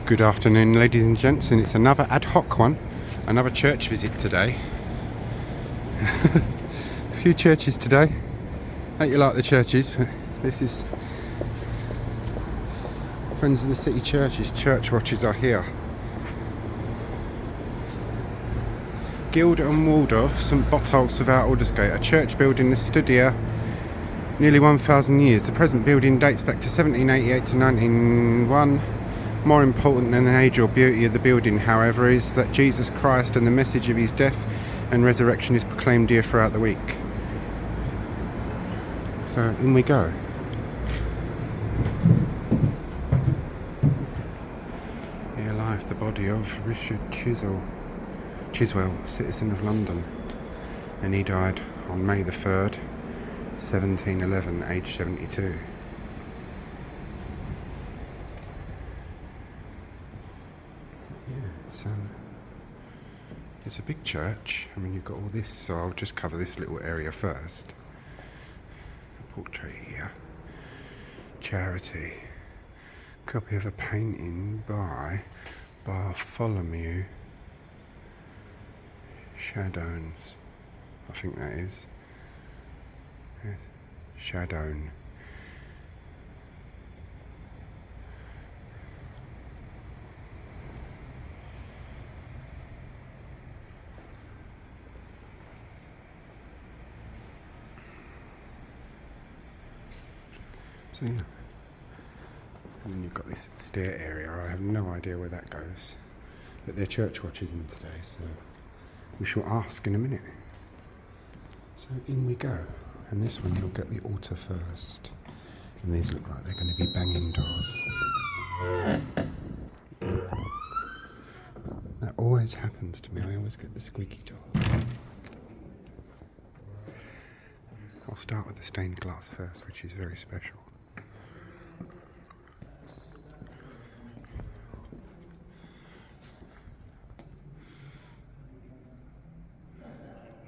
Good afternoon, ladies and gents, and it's another ad hoc one, another church visit today. A few churches today. Hope you like the churches, but this is Friends of the City Church's church watches are here. Guild and Waldorf, St Botolph without Aldersgate, a church building that stood here nearly 1,000 years. The present building dates back to 1788 to 1901. More important than the age or beauty of the building, however, is that Jesus Christ and the message of his death and resurrection is proclaimed here throughout the week. So in we go. Here lies the body of Richard Chiswell, citizen of London, and he died on May the 3rd, 1711, aged 72. It's a big church. I mean, you've got all this, so I'll just cover this little area first. A portrait here. Charity. Copy of a painting by Bartholomew Shadones. I think that is. Yes. Shadone. So, yeah. And then you've got this stair area. I have no idea where that goes, but their church watch is in today, so we shall ask in a minute. So in we go, and this one you'll get the altar first, and these look like they're going to be banging doors. That always happens to me. I always get the squeaky door. I'll start with the stained glass first, which is very special.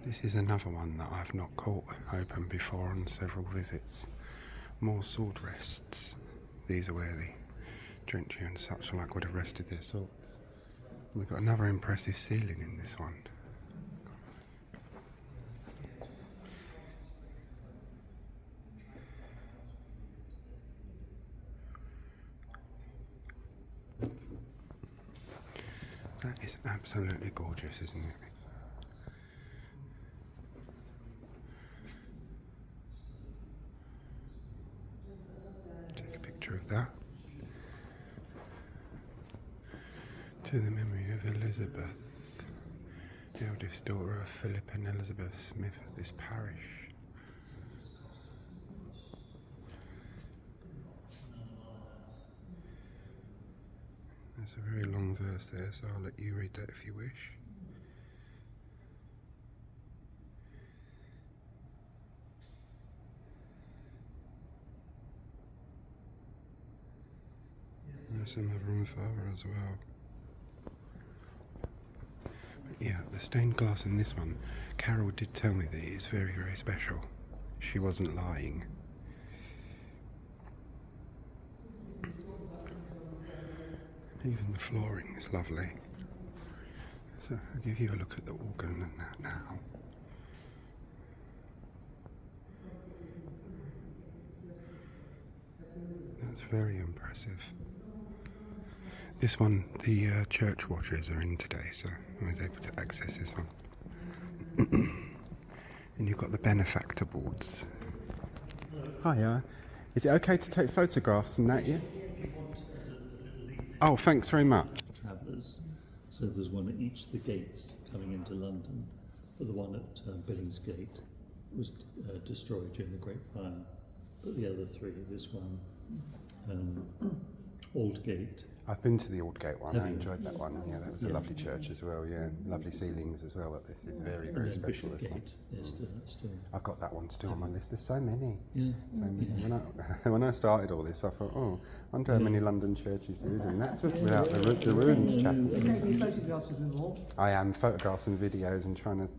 This is another one that I've not caught open before on several visits. More sword rests. These are where the gentry and such like would have rested their swords. We've got another impressive ceiling in this one. That is absolutely gorgeous, isn't it? Take a picture of that. To the memory of Elizabeth, the eldest daughter of Philip and Elizabeth Smith of this parish. There's a very long verse there, so I'll let you read that if you wish. There's a mother and father as well. But yeah, the stained glass in this one, Carol did tell me that it is very, very special. She wasn't lying. Even the flooring is lovely. So I'll give you a look at the organ and that now. That's very impressive. This one, the church watchers are in today, so I was able to access this one. And you've got the benefactor boards. Hiya. Is it okay to take photographs and that, yeah? Oh, thanks very much. Travellers. So there's one at each of the gates coming into London, but the one at Billingsgate was destroyed during the Great Fire. But the other three, this one, Aldgate. I've been to the Aldgate one. Have I you? enjoyed that one. Yeah, that was a lovely church as well. Yeah, lovely ceilings as well. But this is very, very special. This one. Still. I've got that one still on my list. There's so many. Yeah. So many. When I started all this, I thought, oh, I wonder how many London churches there is, and that's without the ruined chapels. Taking photographs of them all. I am photographs and videos and trying to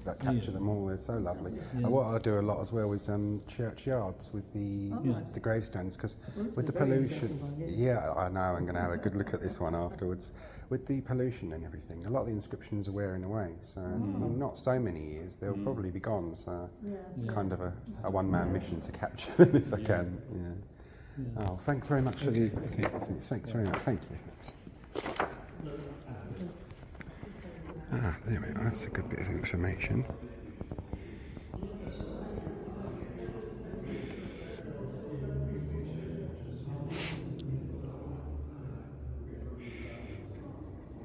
that capture them all. They're so lovely. Yeah. And what I do a lot as well is churchyards with the gravestones, because with the pollution, I know, I'm going to have a good look at this one afterwards. With the pollution and everything, a lot of the inscriptions are wearing away, so in not so many years they'll probably be gone, so it's kind of a one-man mission to capture them if I can. Yeah. Oh, thanks very much for the... Thanks very much, thank you. There we are, that's a good bit of information.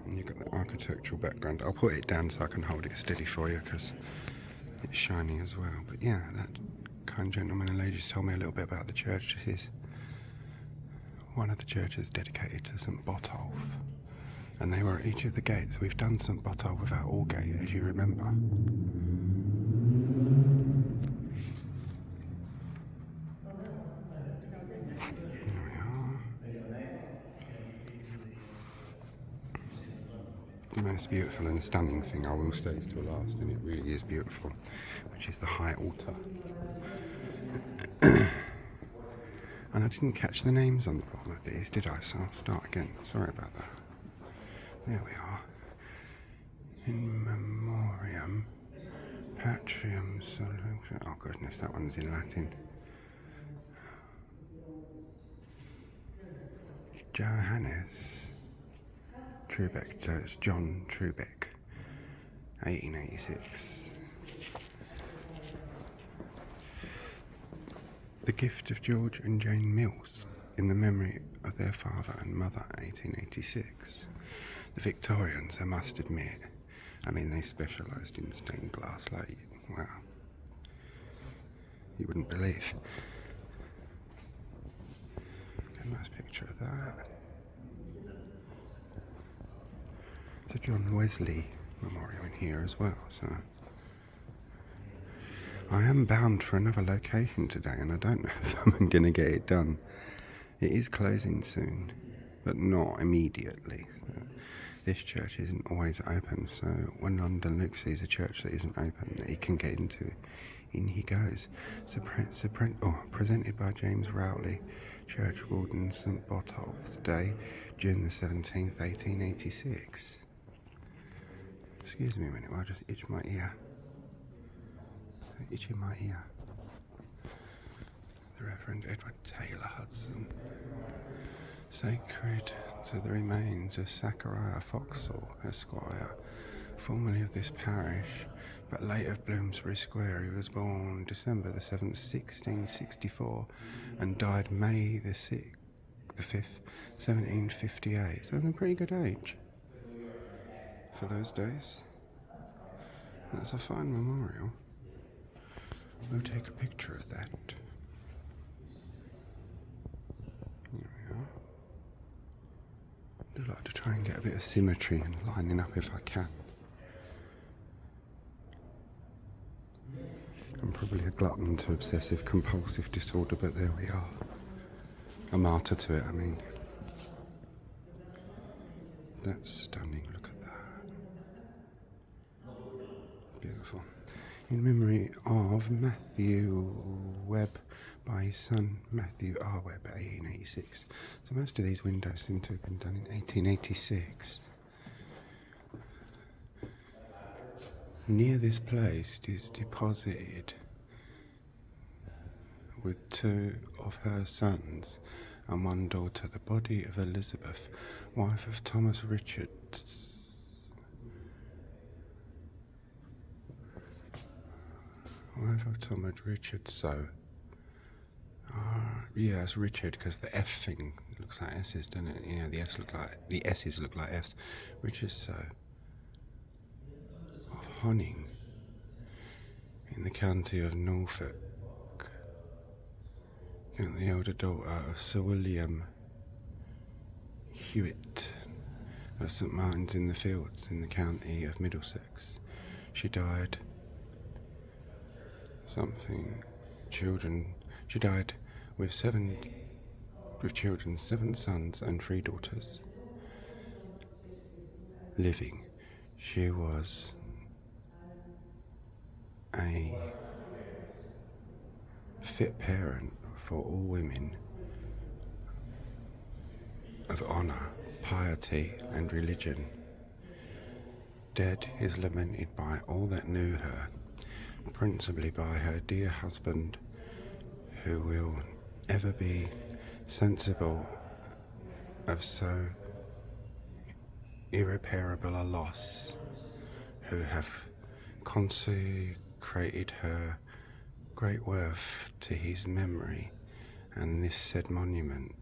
And you've got the architectural background. I'll put it down so I can hold it steady for you because it's shiny as well. But yeah, that kind gentleman and lady just told me a little bit about the church. This is one of the churches dedicated to St Botolph. And they were at each of the gates. We've done St Botolph without Aldgate, as you remember. There we are. The most beautiful and stunning thing, I will state to last, and it really is beautiful, which is the high altar. And I didn't catch the names on the bottom of these, did I? So I'll start again. Sorry about that. There we are. In memoriam patrium solum. Oh goodness, that one's in Latin. Johannes Trubeck. So it's John Trubeck, 1886. The gift of George and Jane Mills in the memory of their father and mother, 1886. The Victorians, I must admit, I mean, they specialised in stained glass, like, wow, you wouldn't believe. Got a nice picture of that. It's a John Wesley memorial in here as well, so. I am bound for another location today, and I don't know if I'm going to get it done. It is closing soon, but not immediately. So this church isn't always open, so when London Luke sees a church that isn't open that he can get into, in he goes. Presented by James Rowley, Church Warden, St Botolph's Day, June the 17th, 1886. Excuse me a minute while I just itch my ear. Itching my ear. The Reverend Edward Taylor Hudson. Sacred to the remains of Zachariah Foxall, Esquire, formerly of this parish, but late of Bloomsbury Square. He was born December the 7th, 1664, and died May the 5th, 1758. So in a pretty good age for those days. That's a fine memorial. We'll take a picture of that. There we are. I do like to try and get a bit of symmetry and lining up if I can. I'm probably a glutton to obsessive compulsive disorder, but there we are. A martyr to it, I mean. That's stunning, look at that. Beautiful. In memory of Matthew Webb by his son Matthew R. Webb, 1886. So most of these windows seem to have been done in 1886. Near this place is deposited with two of her sons and one daughter the body of Elizabeth, wife of Thomas Richards. Wife of Thomas Richards, so. Yeah, it's Richard, because the F thing looks like S's, doesn't it? Yeah, the S's look like F's. Richard, so. Of Honning, in the county of Norfolk. And the elder daughter of Sir William Hewitt of St Martin's in the Fields, in the county of Middlesex. She died. She died with children, 7 sons and 3 daughters. Living, she was a fit parent for all women of honour, piety and religion. Dead is lamented by all that knew her, principally by her dear husband, who will ever be sensible of so irreparable a loss, who have consecrated her great worth to his memory, and this said monument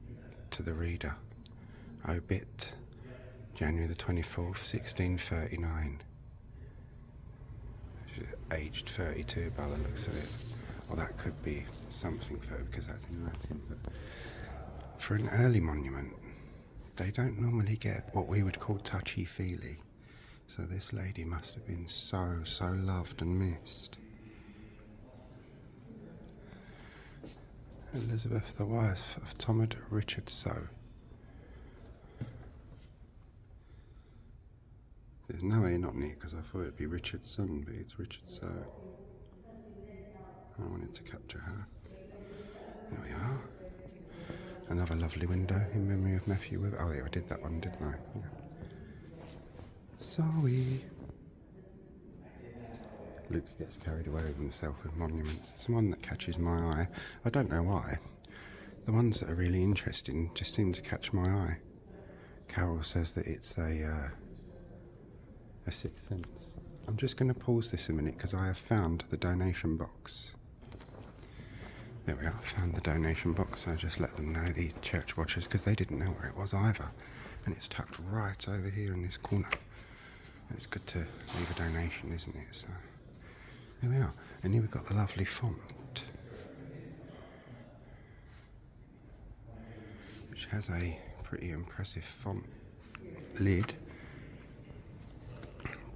to the reader. Obit, January the 24th, 1639. Aged 32 by the looks of it. Well, that could be something for because that's in Latin, but for an early monument, they don't normally get what we would call touchy-feely. So this lady must have been so loved and missed. Elizabeth, the wife of Thomas Richard Sow. There's no A not in it because I thought it'd be Richardson, but it's Richard Sow. I wanted to capture her. There we are. Another lovely window in memory of Matthew Webber. Oh yeah, I did that one, didn't I? Yeah. Sorry. Luke gets carried away with himself with monuments. It's the one that catches my eye. I don't know why. The ones that are really interesting just seem to catch my eye. Carol says that it's a sixth sense. I'm just going to pause this a minute because I have found the donation box. There we are, found the donation box. So just let them know, the church watchers, because they didn't know where it was either. And it's tucked right over here in this corner. And it's good to leave a donation, isn't it? So there we are. And here we've got the lovely font, which has a pretty impressive font lid.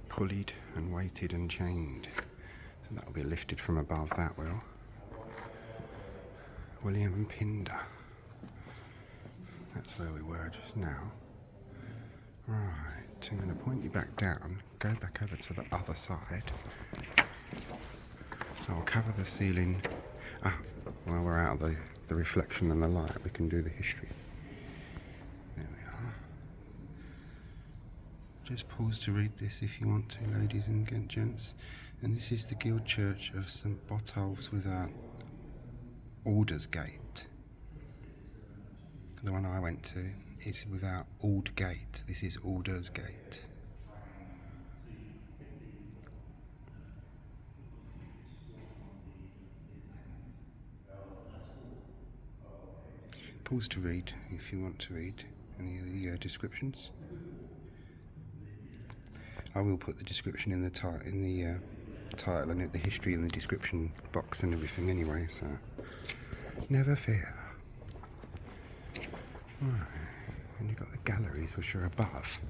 Pulleyed and weighted and chained. So that'll be lifted from above, that will. William Pinder. That's where we were just now. Right, I'm going to point you back down, go back over to the other side. So I'll cover the ceiling. While we're out of the reflection and the light, we can do the history. There we are. Just pause to read this if you want to, ladies and gents. And this is the Guild Church of St Botolph without Aldersgate. The one I went to is without Aldgate. This is Aldersgate. Pause to read if you want to read any of the descriptions. I will put the description in the title and the history in the description box and everything anyway, so never fear. Right. And you've got the galleries which are above,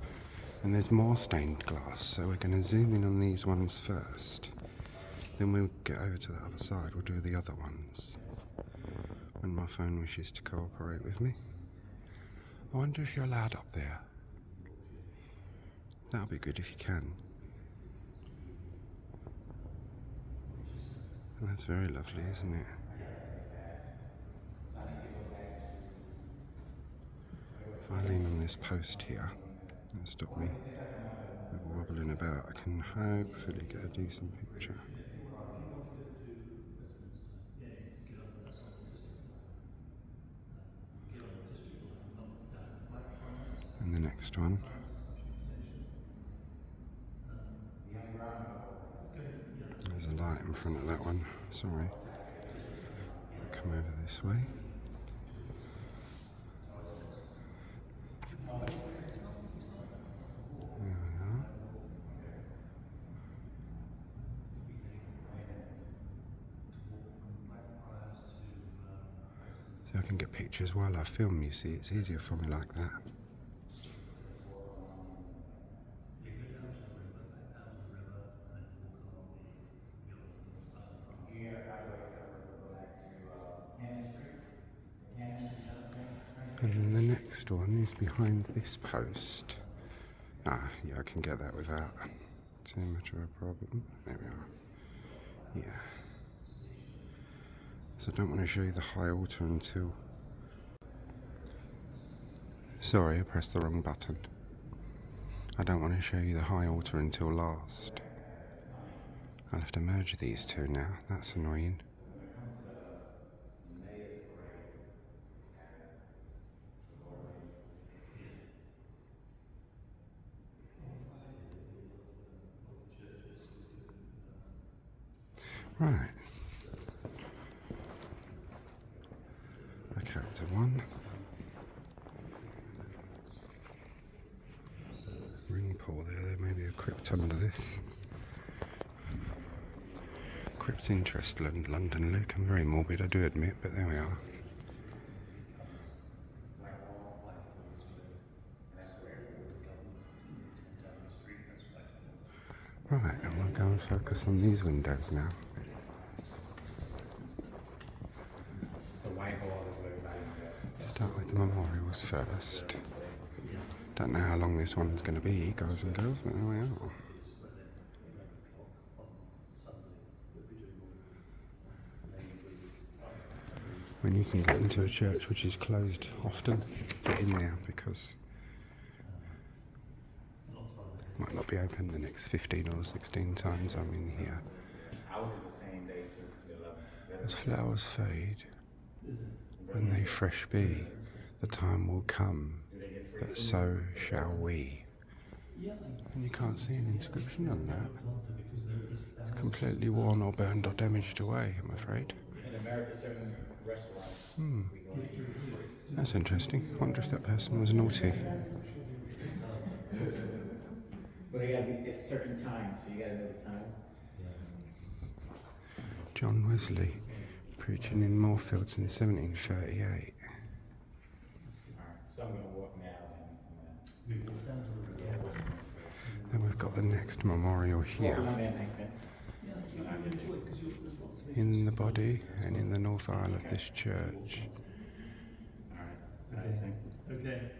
and there's more stained glass, so we're going to zoom in on these ones first, then we'll get over to the other side. We'll do the other ones when my phone wishes to cooperate with me. I wonder if you're allowed up there. That'll be good if you can. Well, that's very lovely, isn't it? If I lean on this post here, it'll stop me wobbling about. I can hopefully get a decent picture. And the next one. There's a light in front of that one. Sorry. I'll come over this way. So I can get pictures while I film, you see. It's easier for me like that. And the next one is behind this post. Yeah, I can get that without too much of a problem. There we are. here. So I don't want to show you the high altar until... Sorry, I pressed the wrong button. I don't want to show you the high altar until last. I'll have to merge these two now, that's annoying. Right. Back out to 1. Ring pull there may be a crypt under this. Crypt's interest, London Luke. I'm very morbid, I do admit, but there we are. Right, and we'll go and focus on these windows now. Start with the memorials first. Don't know how long this one's going to be, guys and girls, but there we are. When you can get into a church which is closed often, get in there because it might not be open the next 15 or 16 times I'm in here. As flowers fade, when they fresh be, the time will come that so shall we. And you can't see an inscription on that. It's completely worn or burned or damaged away, I'm afraid. That's interesting. I wonder if that person was naughty. But they gotta be a certain time, so you gotta know the time. John Wesley, preaching in Moorfields in 1738. So I'm gonna walk now Then we've got the next memorial here. In the body and in the north aisle of this church.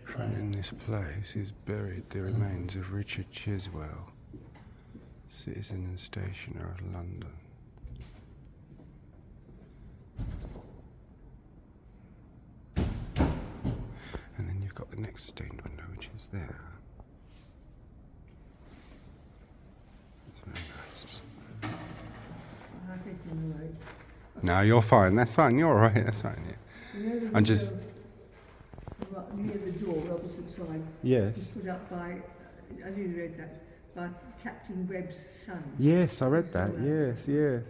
For in this place is buried the remains of Richard Chiswell, citizen and stationer of London. And then you've got the next stained window, which is there. That's very nice. No, you're fine. That's fine. You're all right. That's fine. Yeah. I'm just. Near the door, opposite side. Yes. Put up by, I didn't read that, by Captain Webb's son. Yes, I read that. Yes, yeah.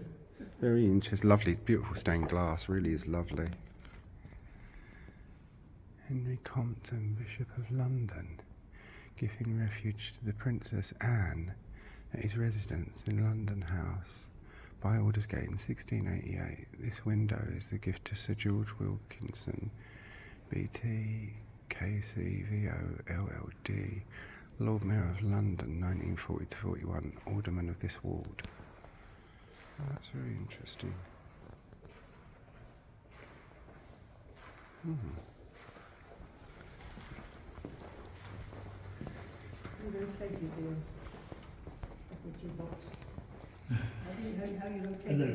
Very interesting. Lovely, beautiful stained glass. Really is lovely. Henry Compton, Bishop of London, giving refuge to the Princess Anne at his residence in London House by Aldersgate in 1688. This window is the gift to Sir George Wilkinson, BT, KCVO, LLD, Lord Mayor of London, 1940-41, Alderman of this ward. Oh, that's very interesting. Located there. Put your box. Have you located it?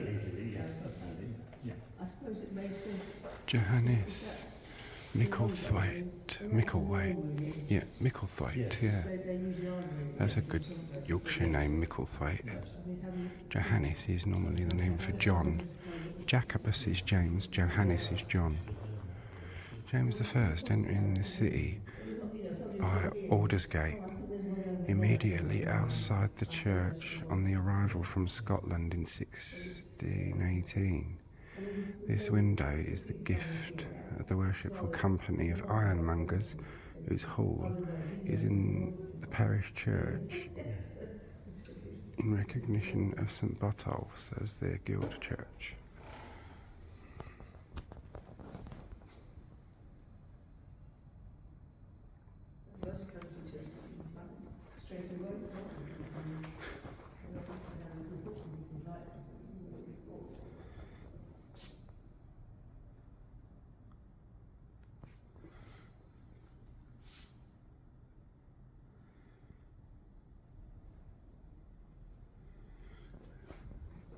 Yeah. I suppose it makes sense. Johannes Micklethwaite. Yeah, Micklethwaite, yeah. That's a good Yorkshire name, Micklethwaite. Johannes is normally the name for John. Jacobus is James, Johannes is John. James I entering the city by Aldersgate, immediately outside the church on the arrival from Scotland in 1618. This window is the gift of the worshipful company of ironmongers, whose hall is in the parish church in recognition of St Botolph as their guild church.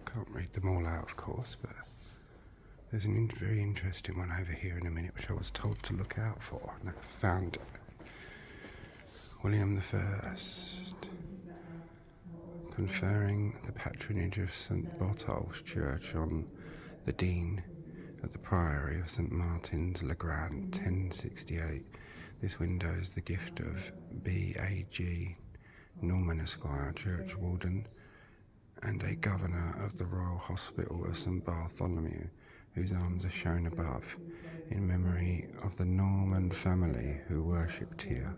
Can't read them all out, of course, but there's a very interesting one over here in a minute, which I was told to look out for, and I found it. William I, conferring the patronage of St Botolph Church on the Dean at the Priory of St Martin's Le Grand, 1068. This window is the gift of B.A.G. Norman Esquire, Church Warden, and a Governor of the Royal Hospital of St Bartholomew, whose arms are shown above, in memory of the Norman family who worshipped here.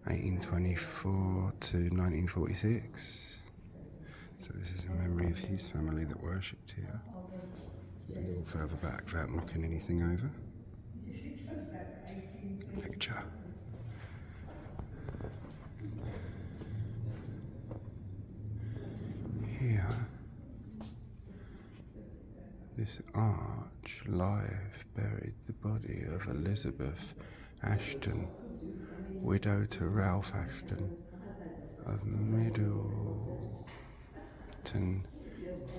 1824 to 1946. So this is in memory of his family that worshipped here. A little further back without knocking anything over. Picture. Here, this arch live buried the body of Elizabeth Ashton, widow to Ralph Ashton of Middleton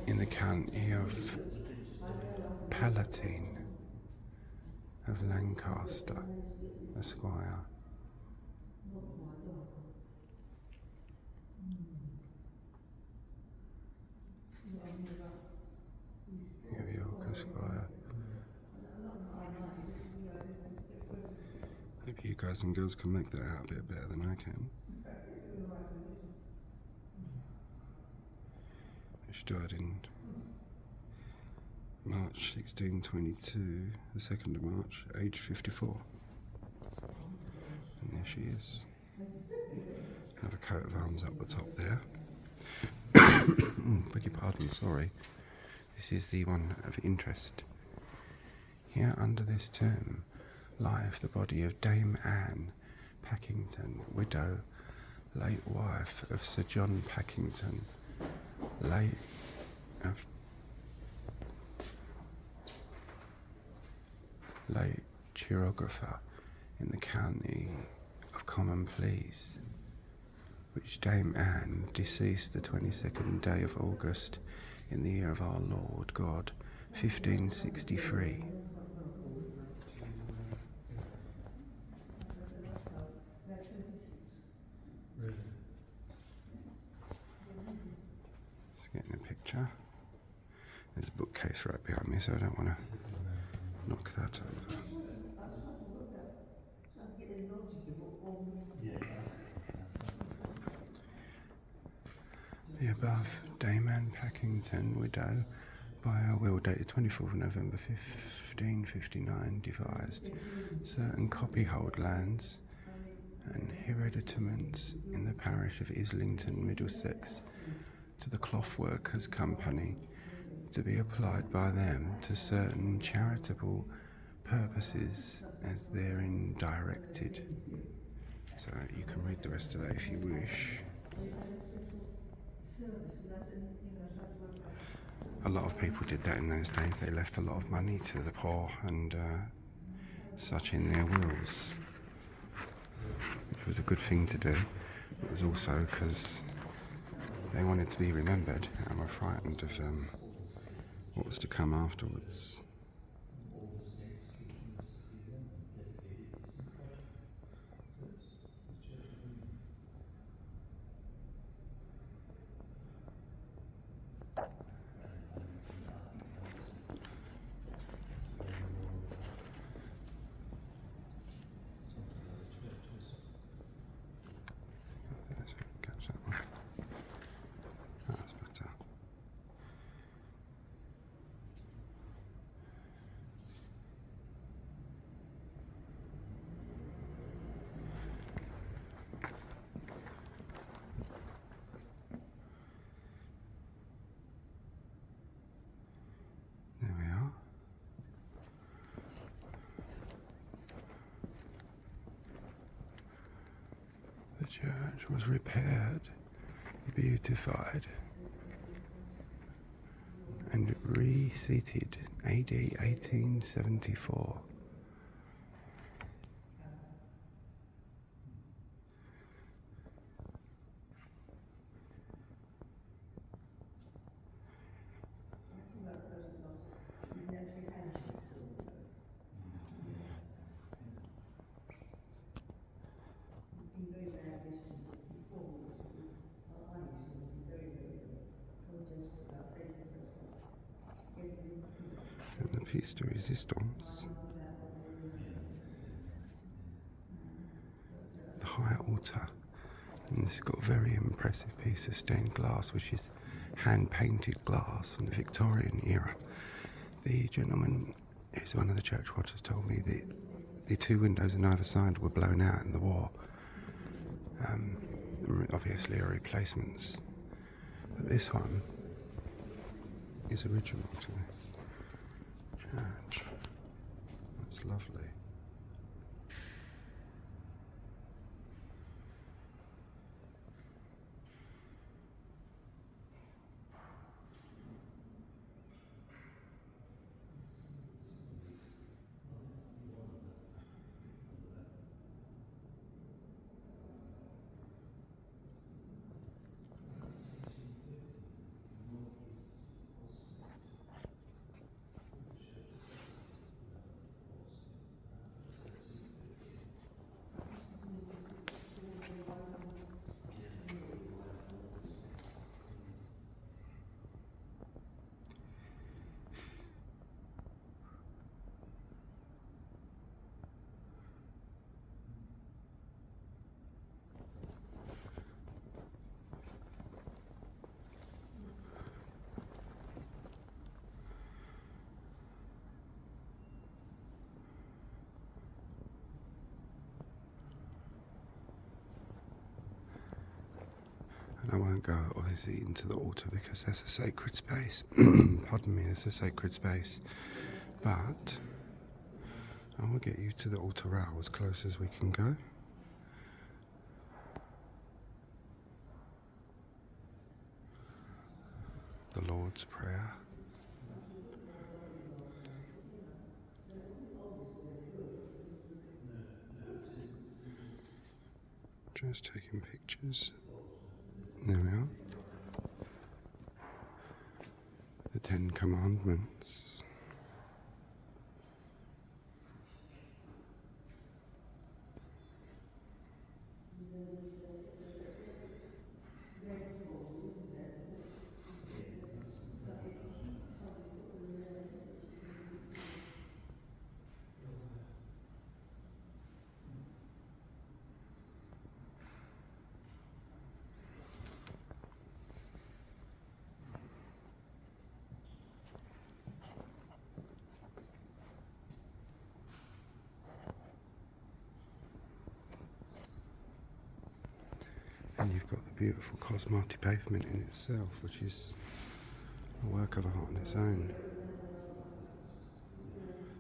in the county of Palatine of Lancaster, Esquire. Of York, Esquire. Hope you guys and girls can make that out a bit better than I can. She died in March 1622, the 2nd of March, age 54. And there she is. Another coat of arms up the top there. Beg your pardon, sorry. This is the one of interest. Here under this term lieth the body of Dame Anne Packington, widow, late wife of Sir John Packington, late chirographer in the county of Common Pleas, which Dame Anne deceased the 22nd day of August in the year of our Lord God, 1563. Just getting a picture. There's a bookcase right behind me, so I don't want to knock that over. The above, Dame Anne Packington, widow, by her will dated 24th November 1559, devised certain copyhold lands and hereditaments in the parish of Islington, Middlesex, to the Cloth Workers' Company, to be applied by them to certain charitable purposes as therein directed. So you can read the rest of that if you wish. A lot of people did that in those days. They left a lot of money to the poor and such in their wills, which was a good thing to do. It was also because they wanted to be remembered and were frightened of what was to come afterwards. Catch that one. That's better. There we are. The church was repaired, beautified, and reseated AD 1874. piece de resistance. The high altar. And this has got a very impressive piece of stained glass, which is hand-painted glass from the Victorian era. The gentleman who's one of the church wardens told me that the two windows on either side were blown out in the war. Obviously are replacements. But this one is original to the church. That's lovely. And I won't go obviously into the altar because that's a sacred space. Pardon me, it's a sacred space. But I will get you to the altar rail as close as we can go. The Lord's Prayer. Just taking pictures. There we are. The Ten Commandments. And you've got the beautiful cosmati pavement in itself, which is a work of art on its own.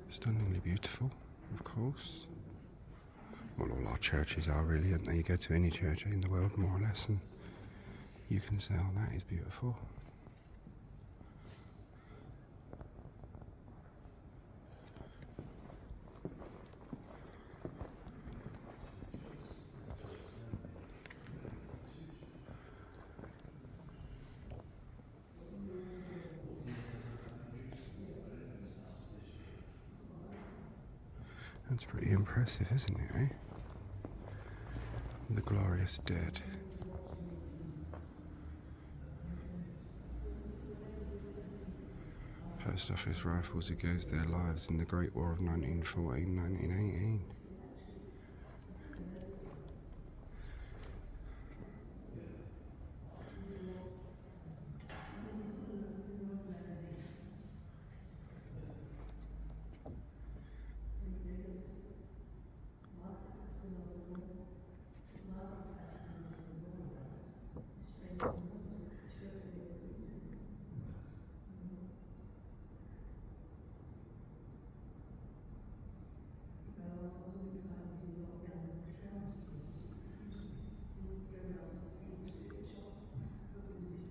Stunningly beautiful, of course. Well, all our churches are really, aren't they? You go to any church in the world, more or less, and you can say, oh, that is beautiful. That's pretty impressive, isn't it, eh? The glorious dead. Post office rifles against their lives in the Great War of 1914-1918.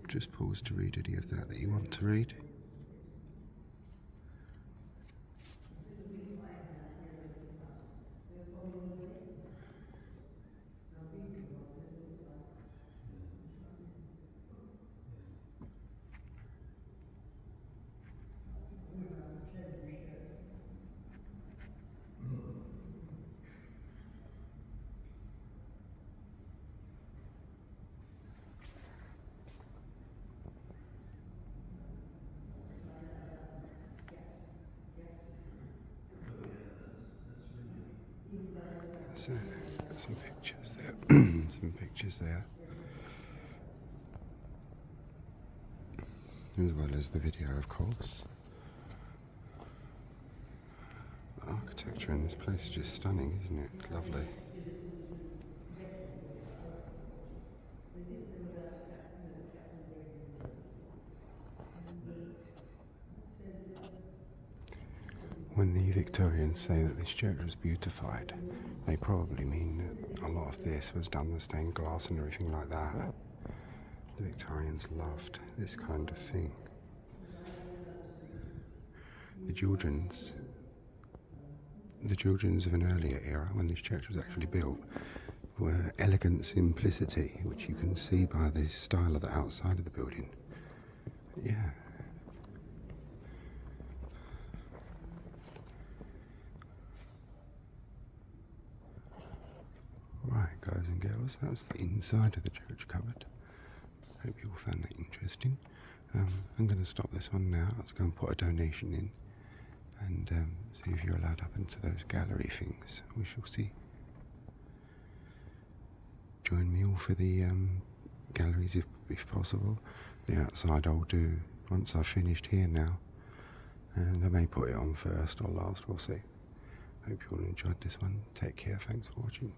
Just pause to read any of that you want to read. So, got some pictures there. Some pictures there. As well as the video, of course. The architecture in this place is just stunning, isn't it? It's lovely. When the Victorians say that this church was beautified, they probably mean that a lot of this was done with stained glass and everything like that. The Victorians loved this kind of thing. The Georgians of an earlier era, when this church was actually built, were elegant simplicity, which you can see by the style of the outside of the building. Yeah. Right, guys and girls, that's the inside of the church cupboard. Hope you all found that interesting. I'm going to stop this one now. Let's go and put a donation in and see if you're allowed up into those gallery things. We shall see. Join me all for the galleries if possible. The outside I'll do once I've finished here now, and I may put it on first or last, we'll see. Hope you all enjoyed this one. Take care, thanks for watching.